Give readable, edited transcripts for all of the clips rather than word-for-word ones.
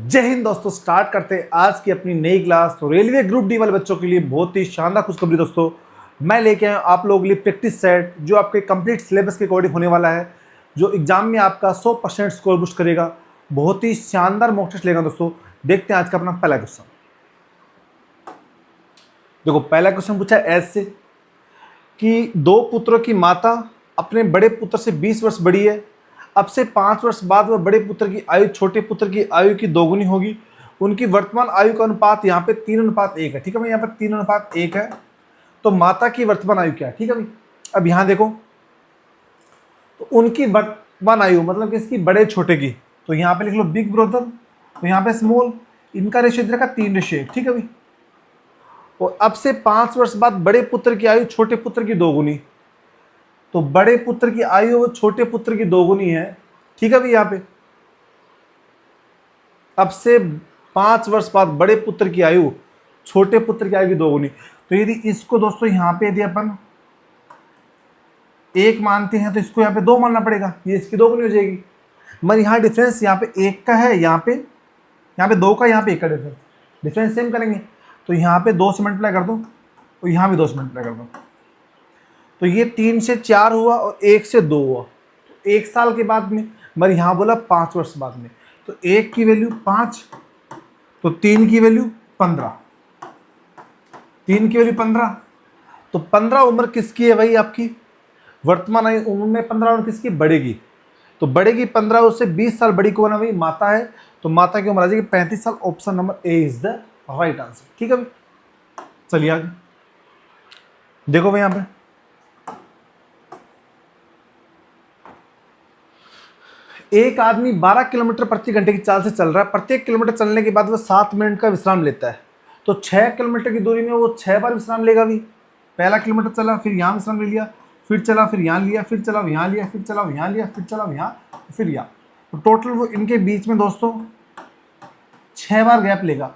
जय हिंद दोस्तों। स्टार्ट करते हैं आज की अपनी नई क्लास। तो रेलवे ग्रुप डी वाले बच्चों के लिए बहुत ही शानदार खुशखबरी दोस्तों, मैं लेके आया हूं आप लोगों के लिए प्रैक्टिस सेट जो आपके कंप्लीट सिलेबस के अकॉर्डिंग होने वाला है, जो एग्जाम में आपका 100% स्कोर बूस्ट करेगा। बहुत ही शानदार मॉक टेस्ट लेगा दोस्तों। देखते हैं आज का अपना पहला क्वेश्चन। देखो पहला क्वेश्चन पूछा ऐसे कि दो पुत्रों की माता अपने बड़े पुत्र से 20 वर्ष बड़ी है। अब से 5 वर्ष बाद वह बड़े पुत्र की आयु छोटे पुत्र की आयु की दोगुनी होगी। उनकी वर्तमान आयु का अनुपात यहाँ पे 3:1 है। ठीक है भाई, यहाँ पर 3:1 है। तो माता की वर्तमान आयु क्या है? ठीक है भाई, अब यहाँ देखो तो उनकी वर्तमान आयु मतलब किसकी? बड़े छोटे की। तो यहाँ पे लिख लो बिग ब्रदर, तो यहाँ पे स्मॉल, इनका रेशियो इधर का 3:1। ठीक है भाई। और अब से 5 वर्ष बाद बड़े पुत्र की आयु छोटे पुत्र की दोगुनी। तो बड़े पुत्र की आयु वो छोटे पुत्र की दोगुनी है। ठीक है भाई। यहाँ पे अब से 5 वर्ष बाद बड़े पुत्र की आयु छोटे पुत्र की आयु की दोगुनी। तो यदि इसको दोस्तों यहाँ पे यदि अपन 1 मानते हैं तो इसको यहाँ पे 2 मानना पड़ेगा, ये इसकी दोगुनी हो जाएगी। मगर यहाँ डिफरेंस यहाँ पे 1 का है, यहाँ पे 2 का, यहाँ पे 1 का डिफरेंस सेम करेंगे। तो यहाँ पे 2 से मल्टीप्लाई कर दो और यहाँ भी 2 से मल्टीप्लाई कर दो। तो ये 3 से 4 हुआ और 1 से 2 हुआ। तो 1 साल के बाद में, मगर यहाँ बोला 5 वर्ष बाद में। तो 1 की वैल्यू 5, तो 3 की वैल्यू 15, 3 की वैल्यू 15। तो 15 उम्र किसकी है भाई? आपकी वर्तमान आयु उम्र में 15 उम्र किसकी? बड़े की। तो बड़े की 15, उससे 20 साल बड़ी कौन है भाई? माता है। तो माता की उम्र आ जाएगी 35 साल। Option number A is the right answer. ठीक है भाई, चलिए आगे देखो भाई। यहाँ पे एक आदमी 12 किलोमीटर प्रति घंटे की चाल से चल रहा है। प्रत्येक किलोमीटर चलने के बाद वह 7 मिनट का विश्राम लेता है। तो 6 किलोमीटर की दूरी में वो 6 बार विश्राम लेगा भी। पहला किलोमीटर चला, फिर यहाँ विश्राम ले लिया, फिर चला, फिर यहाँ लिया, फिर चला यहाँ लिया, फिर चला यहाँ लिया, फिर चला यहाँ, फिर यहाँ। तो टोटल वो इनके बीच में दोस्तों 6 बार गैप लेगा।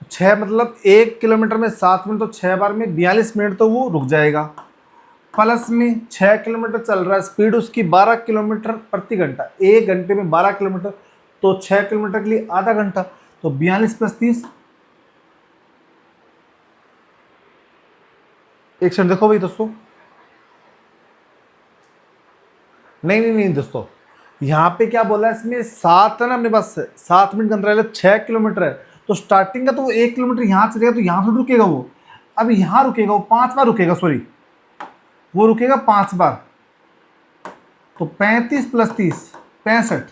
6 मतलब 1 किलोमीटर में 7 मिनट, तो 6 बार में 42 मिनट तो वो रुक जाएगा। प्लस में 6 किलोमीटर चल रहा है, स्पीड उसकी 12 किलोमीटर प्रति घंटा, 1 घंटे में 12 किलोमीटर, तो 6 किलोमीटर के लिए आधा घंटा। तो 42 + 30। एक सेकंड देखो भाई दोस्तों, नहीं दोस्तों, यहाँ पे क्या बोला है इसमें? 7 है ना अपने पास, 7 मिनट का अंतराल है, 6 किलोमीटर है। तो स्टार्टिंग का तो वो 1 किलोमीटर यहाँ चलेगा, तो यहाँ से रुकेगा वो। अब यहाँ रुकेगा वो 5 बार रुकेगा, सॉरी वो रुकेगा 5 बार। तो 35 + 30 65,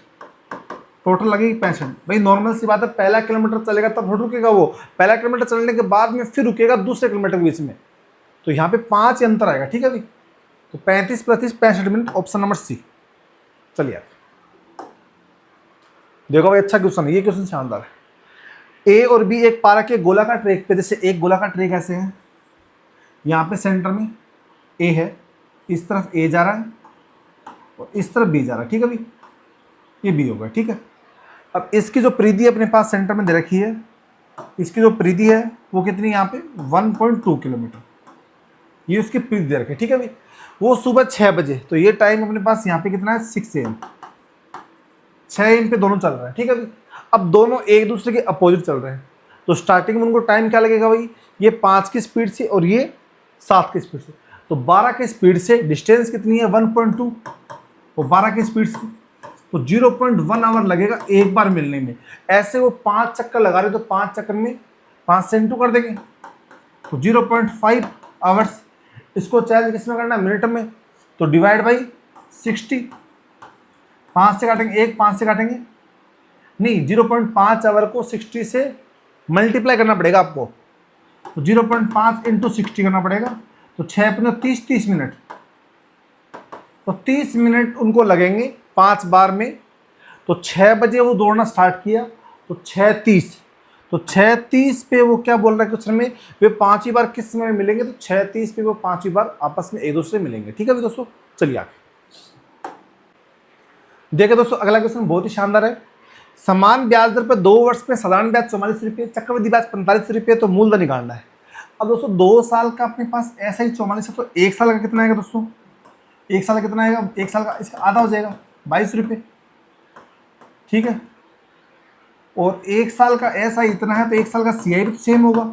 टोटल लगेगी 65। भाई नॉर्मल सी बात है, पहला किलोमीटर चलेगा तब थोड़ा रुकेगा वो, पहला किलोमीटर चलने के बाद में फिर रुकेगा दूसरे किलोमीटर के बीच में। तो यहाँ पे 5 अंतर आएगा। ठीक है भाई। तो 35 + 30 65 मिनट। ऑप्शन नंबर सी। चलिए देखो भाई, अच्छा क्वेश्चन है ये, क्वेश्चन शानदार है। ए और बी एक पार्क के गोलाकार ट्रैक पे, जैसे एक गोलाकार ट्रैक ऐसे है, यहाँ पे सेंटर में ए है, इस तरफ ए जा रहा है और इस तरफ बी जा रहा है। ठीक है भाई, ये बी होगा। ठीक है। अब इसकी जो परिधि अपने पास सेंटर में दे रखी है, इसकी जो परिधि है वो कितनी? यहाँ पे 1.2 किलोमीटर, ये उसकी परिधि दे रखी है। ठीक है भाई। वो सुबह 6 बजे, तो ये टाइम अपने पास यहाँ पे कितना है? 6 AM, 6 AM पे दोनों चल रहे हैं। ठीक है भाई। अब दोनों एक दूसरे के अपोजिट चल रहे हैं, तो स्टार्टिंग में उनको टाइम क्या लगेगा भाई? ये 5 की स्पीड से और ये 7 की स्पीड से। तो 12 की स्पीड से डिस्टेंस कितनी है? 1.2, और 12 की स्पीड से तो 0.1 आवर लगेगा एक बार मिलने में। ऐसे वो 5 चक्कर लगा रहे, तो 5 चक्कर में 5 से इंटू कर देंगे, तो 0.5 आवर्स। इसको चेंज किस में करना है? मिनट में। तो डिवाइड बाई 60, 5 से काटेंगे, 5 से काटेंगे नहीं, 0.5 आवर को 60 से मल्टीप्लाई करना पड़ेगा आपको। तो 0.5 × 60 करना पड़ेगा। तो 6 × 30 30 मिनट, तो 30 मिनट उनको लगेंगे 5 बार में। तो 6 बजे वो दौड़ना स्टार्ट किया, तो 6:30, तो 6:30 पे वो क्या बोल रहा है क्वेश्चन में? वे 5 बार किस समय में मिलेंगे? तो 6:30 पे वो 5 बार आपस में एक दूसरे मिलेंगे। ठीक है दोस्तों, चलिए आगे देखिए दोस्तों। अगला क्वेश्चन बहुत ही शानदार है। समान ब्याज दर पर 2 वर्ष में साधारण ब्याज 44 रुपये, चक्रवृद्धि ब्याज 45 रुपये, तो मूलधन निकालना है। अब दोस्तों 2 साल का अपने पास ऐसा ही 44 है, तो 1 साल का कितना आएगा दोस्तों? 1 साल का कितना आएगा? 1 साल का इसका आधा हो जाएगा, 22 रुपये। ठीक है। और 1 साल का एस आई इतना है तो 1 साल का सी आई भी तो सेम होगा,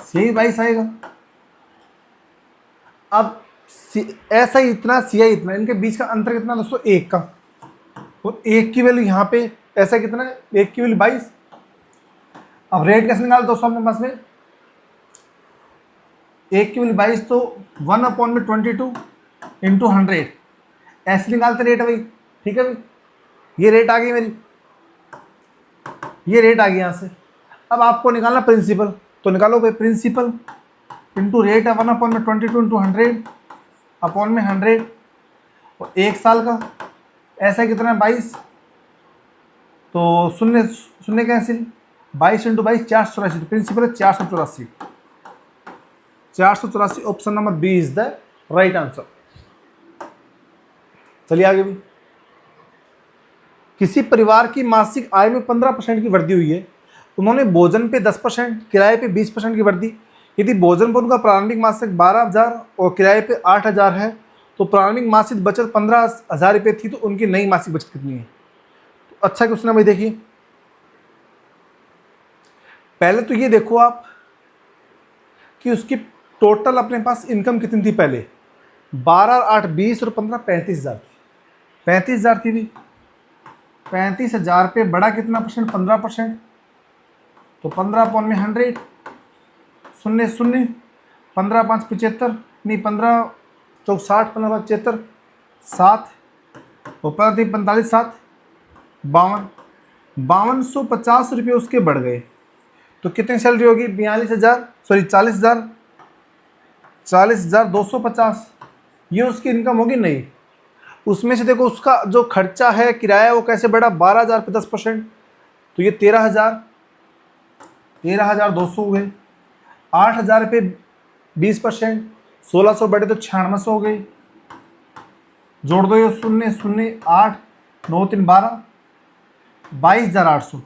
सी आई 22 आएगा। अब एस आई इतना, सी आई इतना, इनके बीच का अंतर कितना दोस्तों? 1 का। और 1 की वैल्यू यहाँ पे ऐसा कितना है? 1 की वैल्यू 22। अब रेट कैसे निकाल दोस्तों अपने पास में? 1 की वैल्यू 22 तो 1/22 इंटू 100 ऐसे निकालते रेट भाई। ठीक है भाई, ये रेट आ गई मेरी, ये रेट आ गई यहाँ से। अब आपको निकालना प्रिंसिपल, तो निकालो भाई प्रिंसिपल इंटू रेट है 1/22 इंटू 100 अपॉन में 100। और 1 साल का ऐसा कितना है? 22। तो शून्य शून्य कैंसिल, 22 इंटू 22 484। तो प्रिंसिपल है 484। 484 option number B is the right answer. चलिए आगे भी। किसी परिवार की मासिक आय में 15% की वृद्धि हुई है। उन्होंने भोजन पे 10%, किराए पे 20% की वृद्धि। यदि भोजन पर उनका प्रारंभिक मासिक 12,000 और किराए पे 8,000 है तो प्रारंभिक मासिक बचत 15,000 रुपये थी, तो उनकी नई मासिक बचत कितनी है? तो अच्छा क्वेश्चन है भाई। देखिए पहले तो ये देखो आप कि उसकी टोटल अपने पास इनकम कितनी थी पहले? 12 और 8 20 और 15 35,000 की। 35,000 की भी 35,000 पे बड़ा कितना परसेंट? 15%। तो 15 अपॉन में 100, शून्य शून्य, 15 5 75, नहीं 15 चौक 60, 15 5 75 7 और 15 3 45 7 52। 5250 रुपये उसके बढ़ गए। तो कितनी सैलरी होगी? 42,000, सॉरी 40,000, 40,250। ये उसकी इनकम होगी? नहीं। उसमें से देखो उसका जो खर्चा है किराया वो कैसे बढ़ा? 12,000 पे 10%, तो ये 13,000, 13,200 हो गए। 8,000 पे 20%, 1,600 बढ़े तो 9600 हो गई। जोड़ दो ये शून्य शून्य, 8 9 3 12, 22,800।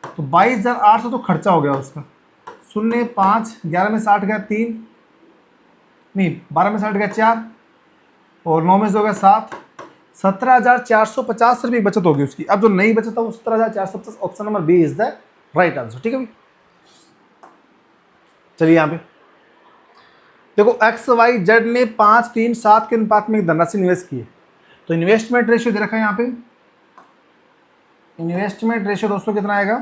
तो 22,800 तो खर्चा हो गया उसका। शून्य 5, 11 में 60 गया 3, नहीं 12 में 60 गया 4 और 9 में से हो गया 7, 17,450 रुपये बचत होगी उसकी। अब जो नई बचत है वो 17,450। Option number B is the right answer. ठीक है भाई, चलिए यहाँ पे देखो एक्स वाई जेड ने 5 3 7 के अनुपात में एक धनराशि निवेश की है। तो इन्वेस्टमेंट रेशियो दे रखा है यहाँ पे। इन्वेस्टमेंट रेशियो दोस्तों कितना आएगा?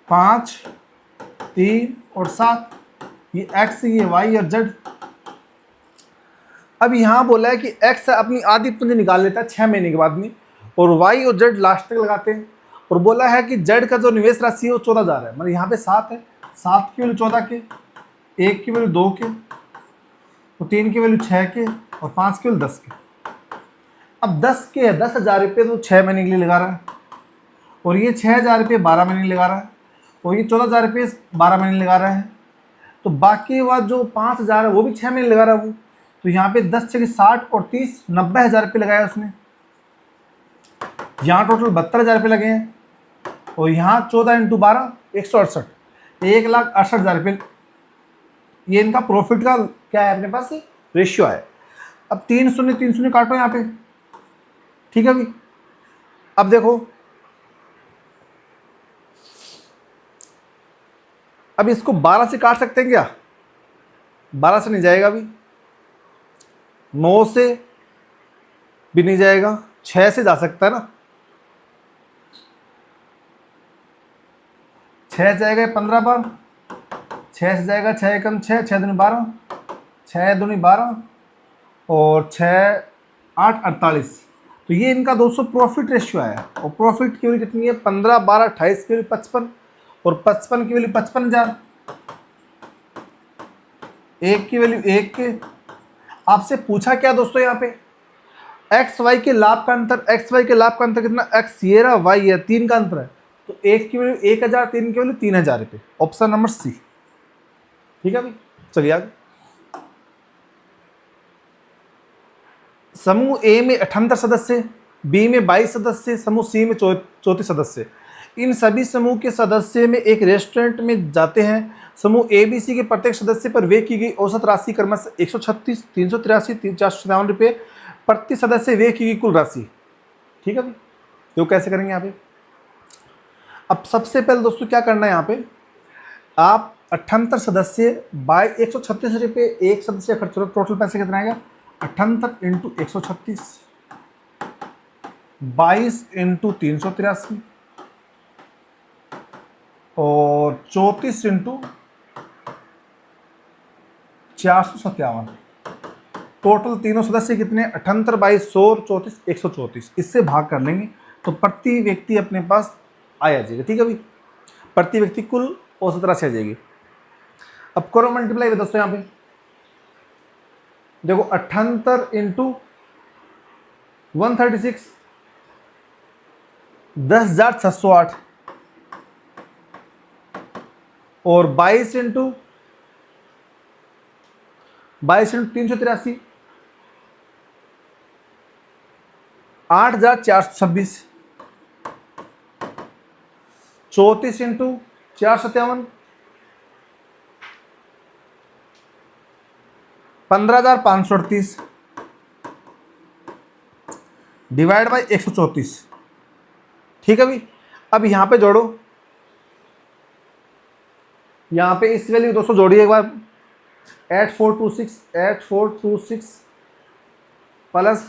5 3 और 7। ये एक्स, ये वाई और जेड। अब यहाँ बोला है कि एक्स अपनी आधी पूंजी निकाल लेता है 6 महीने के बाद में, और वाई और जेड लास्ट तक लगाते हैं। और बोला है कि जेड का जो निवेश राशि है वो 14,000 है। मतलब यहाँ पे 7 है, 7 की वैल्यू 14 के, 1 की वैल्यू 2 के, और 3 की वैल्यू 6 के, और 5 की वैल्यू 10 के। अब 10 के है 10,000 रुपये तो 6 महीने के लिए लगा रहा है, और ये 6,000 रुपये 12 महीने लगा रहा है, और ये 14,000 रुपये 12 महीने लगा रहा है। तो बाकी वाला जो 5,000 है वो भी 6 महीने लगा रहा है वो। तो यहाँ पे 10 6 60 और 30 90,000 रुपये लगाया उसने। यहाँ टोटल 72,000 रुपये लगे हैं, और यहाँ 14 इंटू 12 168, 1,68,000 रुपये। ये इनका प्रॉफिट का क्या है अपने पास रेशियो है। अब 3 शून्य काटो यहाँ पे। ठीक है भाई, अब देखो अब इसको 12 से काट सकते हैं क्या? 12 से नहीं जाएगा अभी, 9 से भी नहीं जाएगा, 6 से जा सकता है ना। 6 जाएगा 15 बार, 6 से जाएगा 6 एकम 6, 6 दूनी 12, 6 दूनी 12 और 6 8 48। तो ये इनका 200 प्रॉफिट रेशियो आया। और प्रॉफिट की वैल्यू कितनी है? 15 12 28 की वैल्यू 55, और 55 की वैल्यू 55,000, 1 की वैल्यू 1 के। आपसे पूछा क्या दोस्तों यहाँ पे? एक्स वाई के लाभ का अंतर। एक्स वाई के लाभ का अंतर कितना? एक्स ये रहा, वाई है, 3 का अंतर है। तो 1 की वैल्यू 1,000, 3 की वैल्यू 3,000 रुपये। Option number C. ठीक है भाई, चलिए आगे। समूह ए में 78 सदस्य, बी में 22 सदस्य, समूह सी में 34 सदस्य। इन सभी समूह के सदस्य में एक रेस्टोरेंट में जाते हैं। समूह ए बी सी के प्रत्येक सदस्य पर व्यय की गई औसत राशि क्रमशः 136, 383, 457 रुपये प्रति सदस्य व्यय की गई कुल राशि। ठीक है भाई, तो कैसे करेंगे यहाँ पे? अब सबसे पहले दोस्तों क्या करना है यहाँ पे, आप 78 सदस्य बाय 136 रुपये एक सदस्य खर्च करो, टोटल पैसे कितना आएगा? 78 इंटू 136, 22 इंटू 383 और 34 इंटू 457। टोटल तीनों सदस्य कितने? 78 बाई 100 और 34 134। इससे भाग कर लेंगे तो प्रति व्यक्ति अपने पास आ जाएगा। ठीक है भाई, प्रति व्यक्ति कुल औसत राशि आ जाएगी। अब करो मल्टीप्लाई में दोस्तों, यहाँ पे देखो 78 इंटू 136 10,608 और 22 इंटू 383 8,426, 34 इंटू 457 15,538 डिवाइड बाई 134। ठीक है भाई, अब यहां पे जोड़ो, यहां पे इस वैल्यू दोस्तों जोड़िए एक बार, 8426 प्लस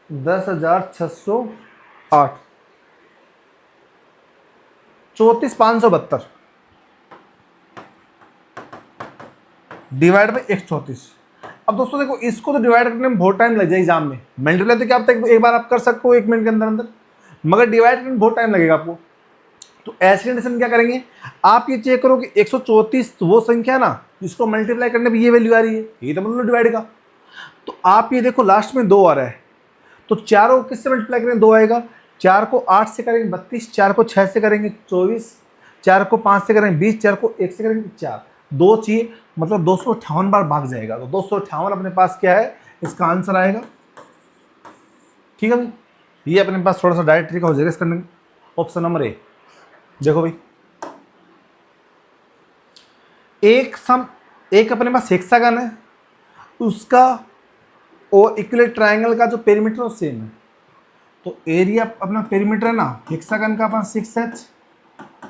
10,608 34,572 डिवाइड बाई 134। अब दोस्तों देखो, इसको तो डिवाइड करने में बहुत टाइम लग जाए एग्जाम में। मल्टीप्लाई तो क्या आप एक बार आप कर सकते हो 1 मिनट के अंदर अंदर, मगर डिवाइड करने में बहुत टाइम लगेगा आपको। तो ऐसी कंडीशन क्या करेंगे, आप ये चेक करो कि 134 वो संख्या ना जिसको मल्टीप्लाई करने पे ये वैल्यू आ रही है, ये तो मतलब डिवाइड का। तो आप ये देखो लास्ट में 2 आ रहा है, तो चारों किससे मल्टीप्लाई करेंगे? 2 आएगा। 4 को 8 से करेंगे 32, 4 को 6 से करेंगे 24, 4 को 5 से करेंगे 20, 4 को 1 से करेंगे 4, 2 चाहिए, मतलब 258 बार भाग जाएगा। तो 258 अपने पास क्या है, इसका आंसर आएगा। ठीक है भाई, ये अपने पास थोड़ा सा डायरेक्ट तरीका हो जाएगा इस करने। ऑप्शन नंबर ए देखो भाई, एक अपने पास हेक्सागन है, उसका और इक्विलेटरल ट्रायंगल का जो पेरीमीटर है सेम है। तो एरिया अपना पेरीमीटर है ना, हेक्सागन का अपना 6h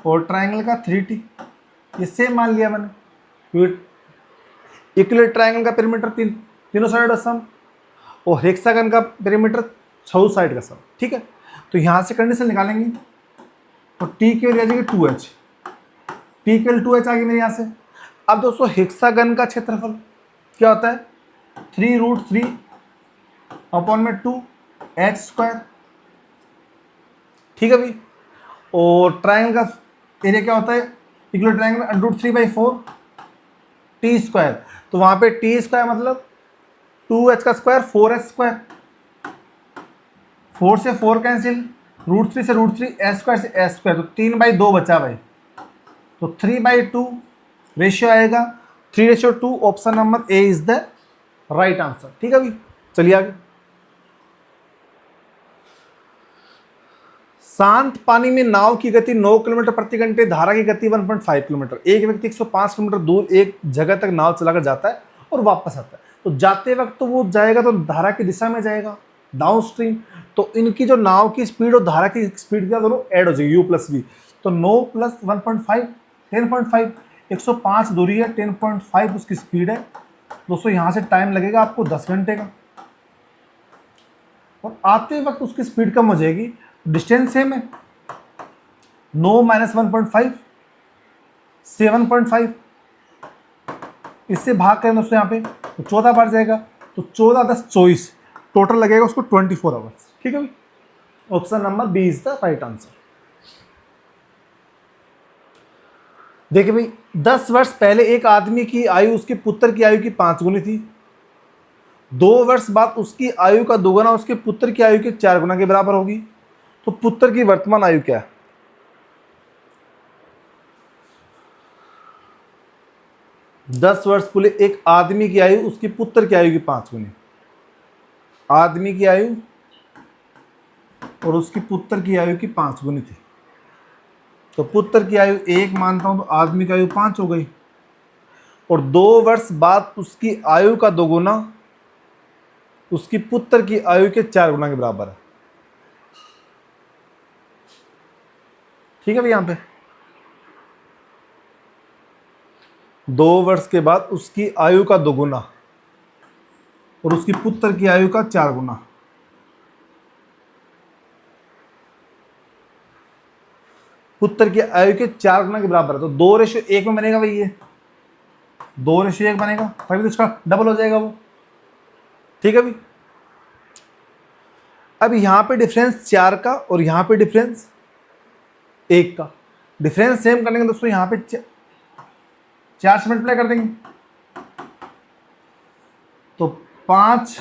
और ट्रायंगल का 3t, ये सेम मान लिया मैंने। इक्विलेटरल ट्रायंगल का पेरीमीटर तीनों साइड का सम और हेक्सागन का पेरीमीटर 6 साइड का सम। ठीक है, तो यहाँ से कंडीशन निकालेंगे तो t की वैल्यू आ जाएगी 2h, t की वैल्यू 2h आ गई मेरे यहाँ से। अब दोस्तों हेक्सागन का क्षेत्रफल क्या होता है? 3√3 अपॉन में 2h²। ठीक है भाई, और ट्रायंगल का एरिया क्या होता है? Equal triangle √3/4 t²। तो वहां पे t² मतलब 2h का स्क्वायर 4h², 4 से 4 कैंसिल, √3 से √3, s² से s², तो 3/2 बचा भाई, तो 3/2 रेशियो आएगा, 3:2। Option number A is the right answer. ठीक है भाई, चलिए आगे। शांत पानी में नाव की गति 9 किलोमीटर प्रति घंटे, धारा की गति 1.5 किलोमीटर। एक व्यक्ति 105 किलोमीटर दूर एक जगह तक नाव चलाकर जाता है और वापस आता है। तो जाते वक्त तो वो जाएगा तो धारा की दिशा में जाएगा, डाउन स्ट्रीम। तो इनकी जो नाव की स्पीड और धारा की स्पीड क्या दोनों ऐड हो जाएगी, u + v। तो 9 + 1.5 10.5, 105 दूरी है, 10.5 उसकी स्पीड है। दोस्तों यहाँ से टाइम लगेगा आपको 10 घंटे का, और आते वक्त उसकी स्पीड कम हो जाएगी, डिस्टेंस सेम है। 9 - 1.5 7.5, इससे भाग करें दोस्तों यहाँ पे तो 14 बार जाएगा, तो 14 × 10 = 24, टोटल लगेगा उसको 24 आवर्स। ठीक है भाई, option number B is the right answer. देखिए भाई, 10 वर्ष पहले एक आदमी की आयु उसके पुत्र की आयु की 5 गुनी थी। 2 वर्ष बाद उसकी आयु का दोगुना उसके पुत्र की आयु के 4 गुना के बराबर होगी। तो पुत्र की वर्तमान आयु क्या है? 10 वर्ष पहले एक आदमी की आयु उसकी पुत्र की आयु की 5 गुनी, आदमी की आयु और उसकी पुत्र की आयु की 5 गुनी थी। तो पुत्र की आयु 1 मानता हूं, तो आदमी की आयु 5 हो गई, और 2 वर्ष बाद उसकी आयु का दोगुना उसकी पुत्र की आयु के 4 गुना के बराबर है। ठीक है भाई। यहाँ पे 2 वर्ष के बाद उसकी आयु का 2 गुना और उसकी पुत्र की आयु का 4 गुना। पुत्र की आयु के 4 गुना के बराबर है, तो 2:1 में बनेगा भाई। ये 2:1 बनेगा, तभी तो इसका डबल हो जाएगा वो। ठीक है भाई। अब यहाँ पे डिफरेंस 4 का और यहाँ पे डिफरेंस 1 का, डिफरेंस सेम करने के दोस्तों यहाँ पे 4 से मल्टीप्लाई कर देंगे, तो 5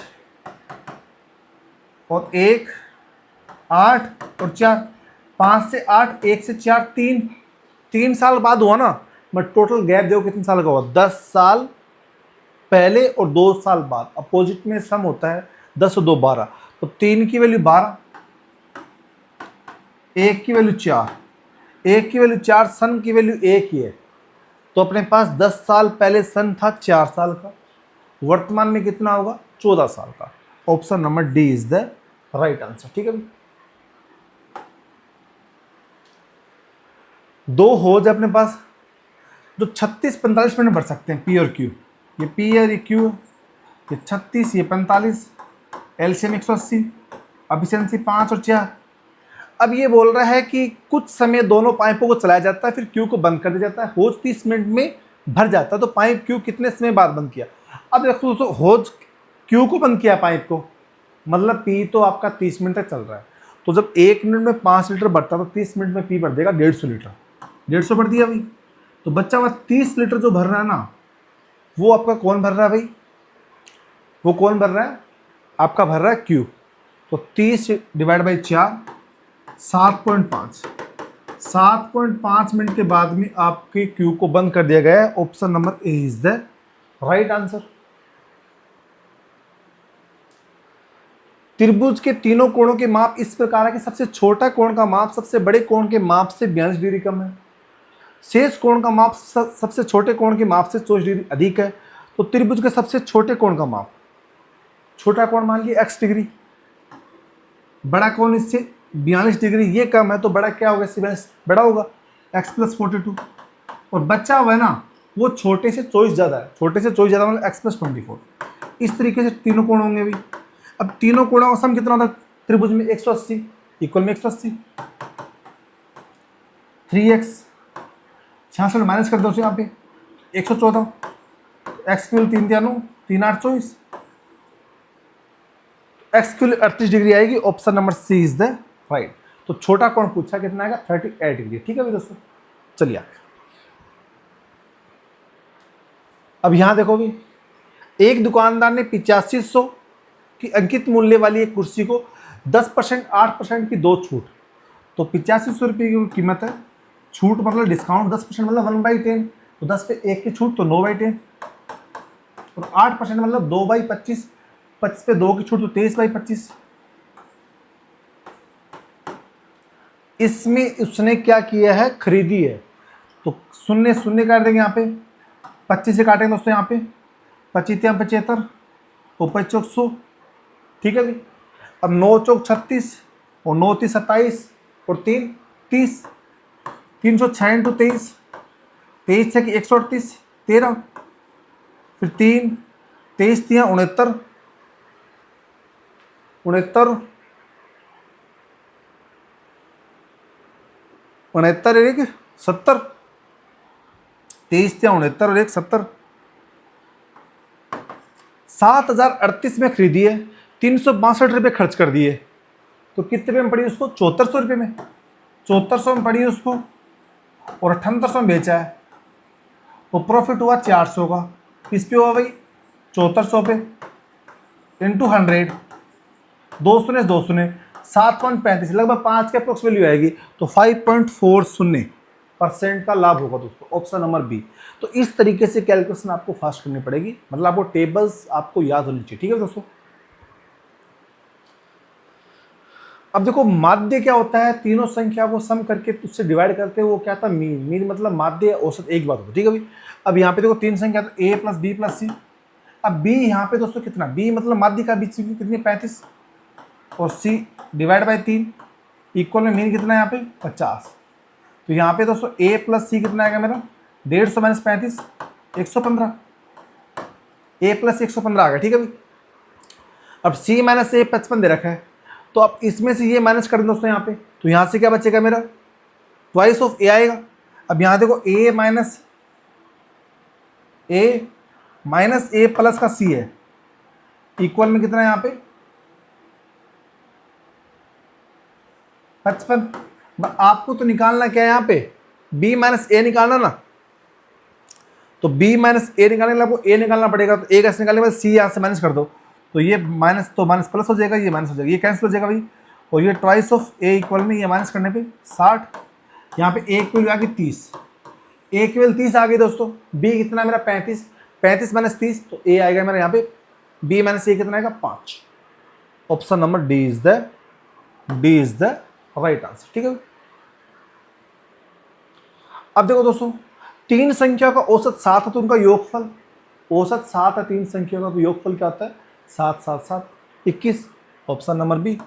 और 1 8 और 4, 5 से 8, 1 से 4, 3 साल बाद हुआ ना। बट टोटल गैप देखो कितने साल का हुआ, 10 साल पहले और 2 साल बाद। अपोजिट में सम होता है 10 और 2 12, तो 3 की वैल्यू 12, 1 की वैल्यू 4, 1 की वैल्यू 4, सन की वैल्यू 1 ही है। तो अपने पास 10 साल पहले सन था 4 साल का, वर्तमान में कितना होगा 14 साल का। Option number D is the right answer. ठीक है भाई। 2 हो जाए अपने पास, जो 36-45 मिनट बढ़ सकते हैं, पी और क्यू। ये पी और ये क्यू, ये 36, ये 45, एलसीएम 180, एफिशिएंसी 5 और 4। अब ये बोल रहा है कि कुछ समय दोनों पाइपों को चलाया जाता है, फिर क्यू को बंद कर दिया जाता है। होज 30 मिनट में भर जाता है, तो पाइप क्यू कितने समय बाद बंद किया। अब देखो दोस्तों, होज क्यू को बंद किया पाइप को, मतलब पी तो आपका 30 मिनट तक चल रहा है। तो जब 1 मिनट में 5 लीटर बढ़ता है, तो 30 मिनट में पी बढ़ देगा 150 लीटर। 150 बढ़ दिया भाई। तो बच्चा हुआ 30 लीटर जो भर रहा है ना, वो आपका कौन भर रहा है भाई, वो कौन भर रहा है, आपका भर रहा है क्यू। तो 30 डिवाइड बाई 4, 7.5, 7.5 मिनट के बाद में आपके क्यू को बंद कर दिया गया है। Option number A is the right answer. त्रिभुज के तीनों कोणों के माप इस प्रकार है कि सबसे छोटा कोण का माप सबसे बड़े कोण के माप से 42 डिग्री कम है, शेष कोण का माप सबसे छोटे कोण के माप से 24 डिग्री अधिक है। तो त्रिभुज के सबसे छोटे कोण का माप, छोटा कोण मान लीजिए x डिग्री, बड़ा कोण इससे 42 डिग्री, ये कम है, तो बड़ा क्या होगा, इससे बड़ा होगा x + 42। और बच्चा हुआ है ना, वो छोटे से 24 ज़्यादा है, छोटे से 24 ज़्यादा मतलब x + 24। इस तरीके से तीनों कोण होंगे भी। अब तीनों कोणों का सम कितना होता है त्रिभुज में, 180 इक्वल में 180, 3x, 66 माइनस कर दो यहाँ पे 114, x की वैल्यू 3 3 9, 3 8 24, x की वैल्यू 38 डिग्री आएगी। Option number C is the right. तो छोटा कोण पूछा कितना आएगा, 38 डिग्री। ठीक है भाई दोस्तों, चलिए आगे। अब यहां देखो भी, एक दुकानदार ने 8500 की अंकित मूल्य वाली एक कुर्सी को 10% 8% की 2 छूट, तो 8500 रुपये की कीमत है। छूट मतलब डिस्काउंट 10% मतलब 1/10, तो 10 पे 1 की छूट तो 9/10, और 8% मतलब 2/25, 25 पे 2 की छूट तो 23/25। इसमें उसने क्या किया है, खरीदी है। तो 0 0 काट देंगे यहाँ पे, 25 से काटेंगे दोस्तों यहाँ पे, 25 3 75 और 5 चौक 100। ठीक है भाई। अब 9 चौक 36 और 9 3 27 और 3 30, 306 × 23, 23 से 138 13, फिर 3 23 3 69 69 69 एक 70, 23 3 69 और 1 70, 7038 में खरीदी है, 362 रुपये खर्च कर दिए, तो कितने में पड़ी उसको, 7400 रुपये में, 7400 में पड़ी उसको, और 7800 में बेचा है, तो प्रॉफिट हुआ 400 का। किस पे हुआ भाई, 7400 पे इंटू 100, 200 ने 200 ने 7.35, लगभग 5 के अप्रोक्स वैल्यू आएगी, तो 5.40% का लाभ होगा दोस्तों। Option number B. तो इस तरीके से कैलकुलेशन आपको फास्ट करनी पड़ेगी, मतलब आपको टेबल्स आपको याद होनी चाहिए। ठीक है दोस्तों। अब देखो माध्य क्या होता है, तीनों संख्या को सम करके उससे डिवाइड करते हैं, वो क्या था, मीन। मीन मतलब माध्य औसत एक बात होती है। ठीक है भाई। अब यहाँ पे देखो 3 संख्या, तो a + b + c। अब b यहाँ पे दोस्तों कितना, b मतलब माध्य का बीच की कितनी 35, और c डिवाइड बाई 3 इक्वल में मीन कितना है यहाँ पे 50। तो यहाँ पे दोस्तों a प्लस सी कितना आएगा मेरा, 150 माइनस 35, 115, a प्लस 115 आ गया। ठीक है भाई। अब c माइनस ए 55 दे रखा है, तो अब इसमें से ये माइनस कर दें दोस्तों यहाँ पे, तो यहाँ से क्या बचेगा मेरा, ट्वाइस ऑफ a आएगा। अब यहाँ देखो a माइनस ए प्लस का c है, इक्वल में कितना है यहाँ पे 55। आपको तो निकालना क्या है यहाँ पे, b माइनस ए निकालना ना, तो b माइनस ए निकालने के लिए आपको a निकालना पड़ेगा। तो a कैसे निकालने के बाद c यहाँ से माइनस कर दो, तो ये माइनस तो माइनस प्लस हो जाएगा, ये माइनस हो जाएगा, ये कैंसिल हो जाएगा भाई। और ये ट्वाइस ऑफ a इक्वल में ये माइनस करने पे 60, यहाँ पे a इक्वल आ गई 30, a इक्वल 30 आ गई दोस्तों। b कितना मेरा 35, 35 माइनस 30, तो a आएगा मेरा यहाँ पे b माइनस a कितना आएगा 5। Option number D is the right answer. ठीक है। अब देखो दोस्तों, तीन संख्या का औसत 7 है तो उनका योगफल, औसत 7 है तीन संख्या का, तो योगफल क्या होता है 7 7 7 21। Option number B.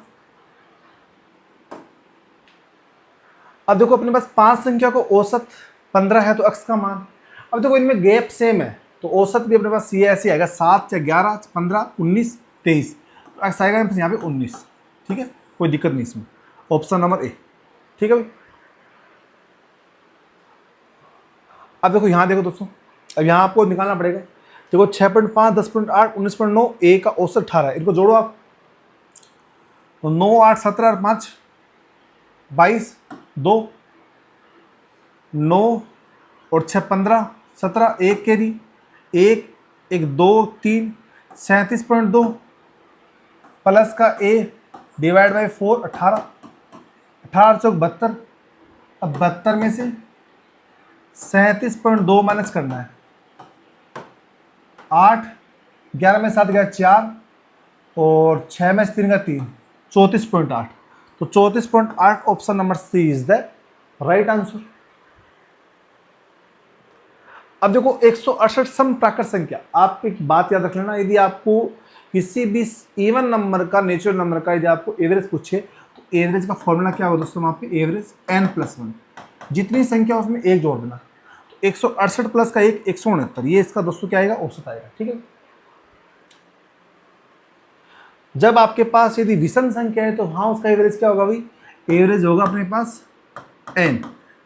अब देखो अपने पास 5 संख्या का औसत 15 है तो x का मान, अब देखो इनमें गैप सेम है तो औसत भी अपने पास ये ऐसे आएगा 7 या 11 15 19 23, तो x आएगा यहाँ पे 19। ठीक है, कोई दिक्कत नहीं इसमें। Option number A. ठीक है भाई। अब देखो यहाँ देखो दोस्तों, अब यहाँ आपको निकालना पड़ेगा। देखो 6.5 10.8 19.9 a का औसत 18 है, इनको जोड़ो आप, तो 9 8 17 और 5 22, 2 9 और 6 15 17, 1 कैरी 1 1 2 3 37.2 प्लस का a डिवाइड बाई 4 18, 18 चौक 72। अब 72 में से 37.2 माइनस करना है, 8 11 में 7 गया 4 और 6 में 3 का 3, 34.8। तो 34.8 option number C is the right answer. अब देखो 168 सम प्राकृत संख्या, आप एक बात याद रख लेना, यदि आपको किसी भी इवन नंबर का नेचुरल नंबर का यदि आपको एवरेज पूछे तो एवरेज का फॉर्मूला क्या होगा दोस्तों, वहाँ पे एवरेज n+1, जितनी संख्या उसमें एक जोड़ देना, तो 168 प्लस का 1 169, ये इसका दोस्तों क्या आएगा औसत आएगा। ठीक है। जब आपके पास यदि विषम संख्या है तो हाँ उसका एवरेज क्या होगा भाई, एवरेज होगा अपने पास n,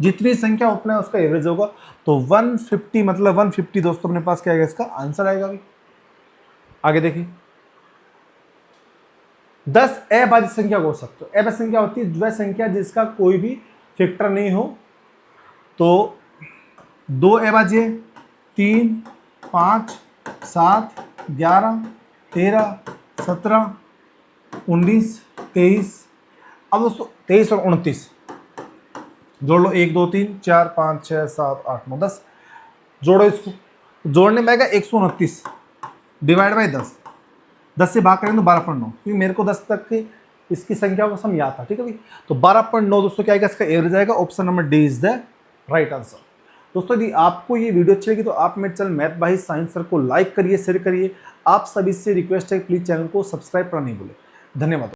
जितनी संख्या उतना उसका एवरेज होगा। तो 150 मतलब 150 दोस्तों अपने पास क्या आएगा, इसका आंसर आएगा भाई। आगे देखिए 10 अभाज्य संख्या को सकते हो, अभाज्य संख्या होती है वह संख्या जिसका कोई भी फैक्टर नहीं हो, तो 2 अभाज्य 3 5 7 11 13 17 19 23। अब दोस्तों 23 और 29 जोड़ लो, 1 2 3 4 5 6 7 8 9 10, जोड़ो इसको, जोड़ने में आएगा 129 डिवाइड बाई 10, 10 से भाग करेंगे तो 12.9, क्योंकि मेरे को 10 तक की इसकी संख्या को सम याद था। ठीक है भाई। तो 12.9 दोस्तों क्या आएगा, इसका एवरेज आएगा। Option number D is the right answer. दोस्तों यदि आपको ये वीडियो अच्छी लगी तो आप मेरे channel math by science sir को लाइक करिए, शेयर करिए। आप सभी से रिक्वेस्ट है प्लीज चैनल को सब्सक्राइब करना नहीं भूलें। धन्यवाद।